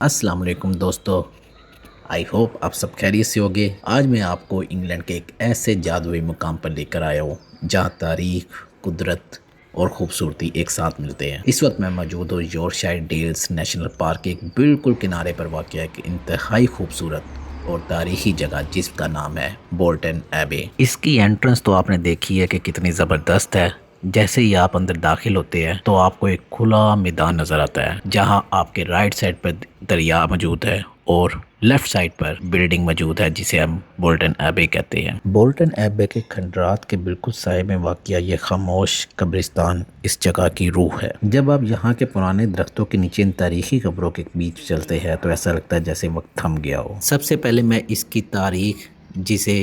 السلام علیکم دوستو، آئی ہوپ آپ سب خیریت سے ہوگے۔ آج میں آپ کو انگلینڈ کے ایک ایسے جادوئی مقام پر لے کر آیا ہوں جہاں تاریخ، قدرت اور خوبصورتی ایک ساتھ ملتے ہیں۔ اس وقت میں موجود ہوں یورکشائر ڈیلز نیشنل پارک کے ایک بالکل کنارے پر واقع ہے کہ انتہائی خوبصورت اور تاریخی جگہ جس کا نام ہے بولٹن ایبے۔ اس کی انٹرنس تو آپ نے دیکھی ہے کہ کتنی زبردست ہے۔ جیسے ہی آپ اندر داخل ہوتے ہیں تو آپ کو ایک کھلا میدان نظر آتا ہے جہاں آپ کے رائٹ سائڈ پر دریا موجود ہے اور لیفٹ سائڈ پر بلڈنگ موجود ہے جسے ہم بولٹن ایبے کہتے ہیں۔ بولٹن ایبے کے کھنڈرات کے بالکل سائے میں واقع یہ خاموش قبرستان اس جگہ کی روح ہے۔ جب آپ یہاں کے پرانے درختوں کے نیچے ان تاریخی قبروں کے بیچ چلتے ہیں تو ایسا لگتا ہے جیسے وقت تھم گیا ہو۔ سب سے پہلے میں اس کی تاریخ، جسے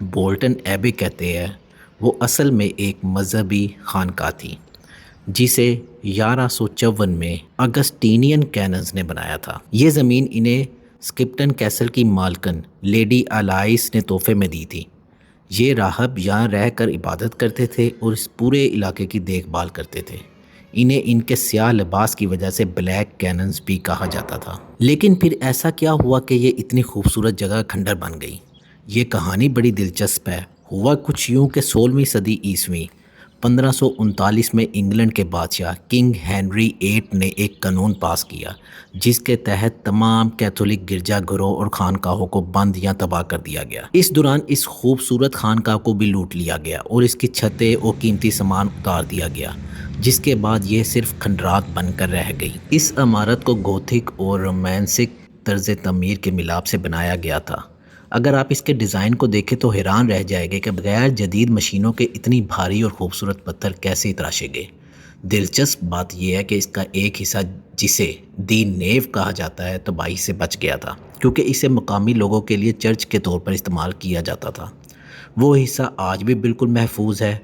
بولٹن ایبے کہتے ہیں، وہ اصل میں ایک مذہبی خانقاہ تھی جسے 1154 میں اگسٹینین کیننز نے بنایا تھا۔ یہ زمین انہیں سکپٹن کیسل کی مالکن لیڈی الائس نے تحفے میں دی تھی۔ یہ راہب یہاں رہ کر عبادت کرتے تھے اور اس پورے علاقے کی دیکھ بھال کرتے تھے۔ انہیں ان کے سیاہ لباس کی وجہ سے بلیک کیننز بھی کہا جاتا تھا۔ لیکن پھر ایسا کیا ہوا کہ یہ اتنی خوبصورت جگہ کھنڈر بن گئی؟ یہ کہانی بڑی دلچسپ ہے۔ ہوا کچھ یوں کہ 16ویں صدی عیسوی 1539 میں انگلینڈ کے بادشاہ کنگ ہنری VIII نے ایک قانون پاس کیا جس کے تحت تمام کیتھولک گرجا گھروں اور خانقاہوں کو بند یا تباہ کر دیا گیا۔ اس دوران اس خوبصورت خانقاہ کو بھی لوٹ لیا گیا اور اس کی چھتیں اور قیمتی سامان اتار دیا گیا، جس کے بعد یہ صرف کھنڈرات بن کر رہ گئی۔ اس عمارت کو گوتھک اور رومانسک طرز تعمیر کے ملاپ سے بنایا گیا تھا۔ اگر آپ اس کے ڈیزائن کو دیکھیں تو حیران رہ جائے گے کہ بغیر جدید مشینوں کے اتنی بھاری اور خوبصورت پتھر کیسے تراشے گئے۔ دلچسپ بات یہ ہے کہ اس کا ایک حصہ، جسے دی نیو کہا جاتا ہے، تباہی سے بچ گیا تھا کیونکہ اسے مقامی لوگوں کے لیے چرچ کے طور پر استعمال کیا جاتا تھا۔ وہ حصہ آج بھی بالکل محفوظ ہے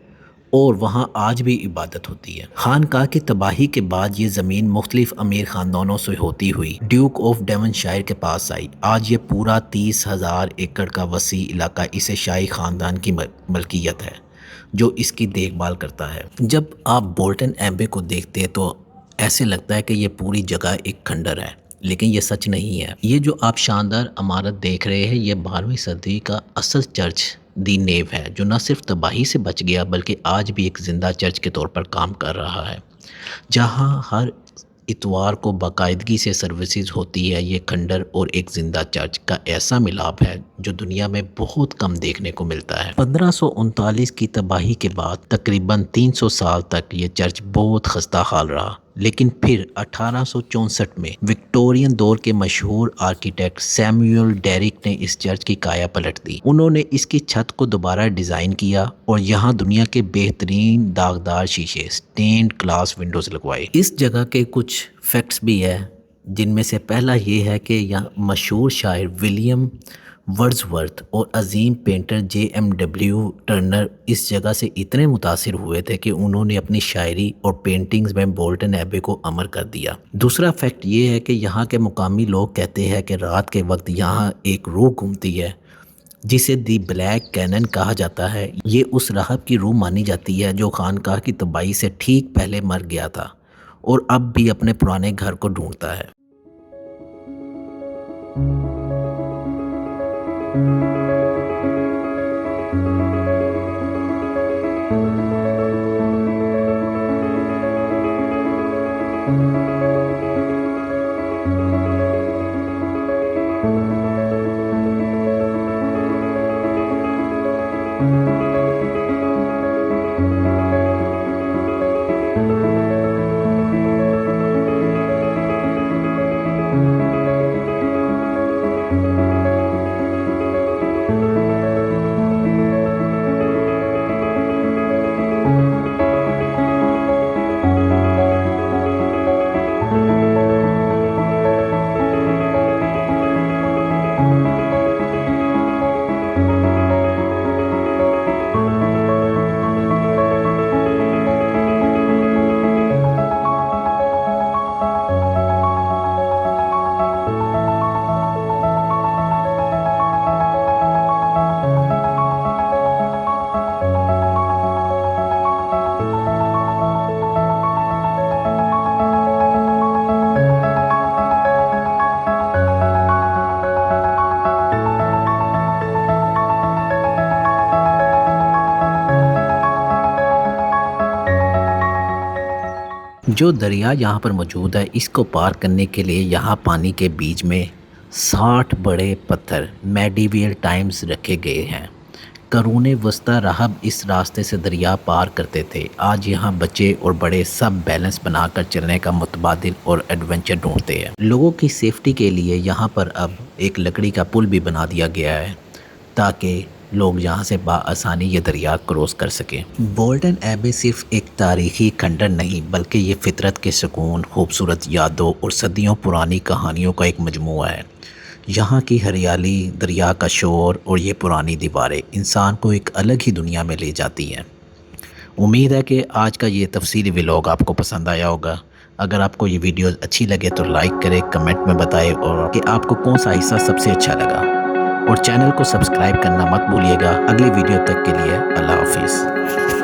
اور وہاں آج بھی عبادت ہوتی ہے۔ خانقاہ کی تباہی کے بعد یہ زمین مختلف امیر خاندانوں سے ہوتی ہوئی ڈیوک آف ڈیونشائر کے پاس آئی۔ آج یہ پورا 30,000 ایکڑ کا وسیع علاقہ اسے شاہی خاندان کی ملکیت ہے جو اس کی دیکھ بھال کرتا ہے۔ جب آپ بولٹن ایبے کو دیکھتے ہیں تو ایسے لگتا ہے کہ یہ پوری جگہ ایک کھنڈر ہے، لیکن یہ سچ نہیں ہے۔ یہ جو آپ شاندار عمارت دیکھ رہے ہیں، یہ 12ویں صدی کا اصل چرچ دی نیو ہے جو نہ صرف تباہی سے بچ گیا بلکہ آج بھی ایک زندہ چرچ کے طور پر کام کر رہا ہے، جہاں ہر اتوار کو باقاعدگی سے سروسز ہوتی ہے۔ یہ کھنڈر اور ایک زندہ چرچ کا ایسا ملاپ ہے جو دنیا میں بہت کم دیکھنے کو ملتا ہے۔ 1539 کی تباہی کے بعد تقریباً 300 سال تک یہ چرچ بہت خستہ حال رہا، لیکن پھر 1864 میں وکٹورین دور کے مشہور آرکیٹیکٹ سیموئل ڈیرک نے اس چرچ کی کایا پلٹ دی۔ انہوں نے اس کی چھت کو دوبارہ ڈیزائن کیا اور یہاں دنیا کے بہترین داغدار شیشے سٹینڈ گلاس ونڈوز لگوائے۔ اس جگہ کے کچھ فیکٹس بھی ہیں، جن میں سے پہلا یہ ہے کہ یہاں مشہور شاعر ولیم ورڈزورتھ اور عظیم پینٹر JMW ٹرنر اس جگہ سے اتنے متاثر ہوئے تھے کہ انہوں نے اپنی شاعری اور پینٹنگز میں بولٹن ایبے کو امر کر دیا۔ دوسرا فیکٹ یہ ہے کہ یہاں کے مقامی لوگ کہتے ہیں کہ رات کے وقت یہاں ایک روح گھومتی ہے جسے دی بلیک کینن کہا جاتا ہے۔ یہ اس راہب کی روح مانی جاتی ہے جو خانقاہ کی تباہی سے ٹھیک پہلے مر گیا تھا اور اب بھی اپنے پرانے گھر کو ڈھونڈتا ہے۔ جو دریا یہاں پر موجود ہے اس کو پار کرنے کے لیے یہاں پانی کے بیچ میں 60 بڑے پتھر میڈیویل ٹائمز رکھے گئے ہیں۔ قرون وسطیٰ راہب اس راستے سے دریا پار کرتے تھے۔ آج یہاں بچے اور بڑے سب بیلنس بنا کر چلنے کا متبادل اور ایڈونچر ڈھونڈتے ہیں۔ لوگوں کی سیفٹی کے لیے یہاں پر اب ایک لکڑی کا پل بھی بنا دیا گیا ہے تاکہ لوگ یہاں سے بآسانی یہ دریا کروس کر سکیں۔ بولٹن ایبے صرف ایک تاریخی کھنڈر نہیں بلکہ یہ فطرت کے سکون، خوبصورت یادوں اور صدیوں پرانی کہانیوں کا ایک مجموعہ ہے۔ یہاں کی ہریالی، دریا کا شور اور یہ پرانی دیواریں انسان کو ایک الگ ہی دنیا میں لے جاتی ہیں۔ امید ہے کہ آج کا یہ تفصیلی ولاگ آپ کو پسند آیا ہوگا۔ اگر آپ کو یہ ویڈیو اچھی لگے تو لائک کریں، کمنٹ میں بتائیں اور کہ آپ کو کون سا حصہ سب سے اچھا لگا، اور چینل کو سبسکرائب کرنا مت بھولیے گا۔ اگلی ویڈیو تک کے لیے اللہ حافظ۔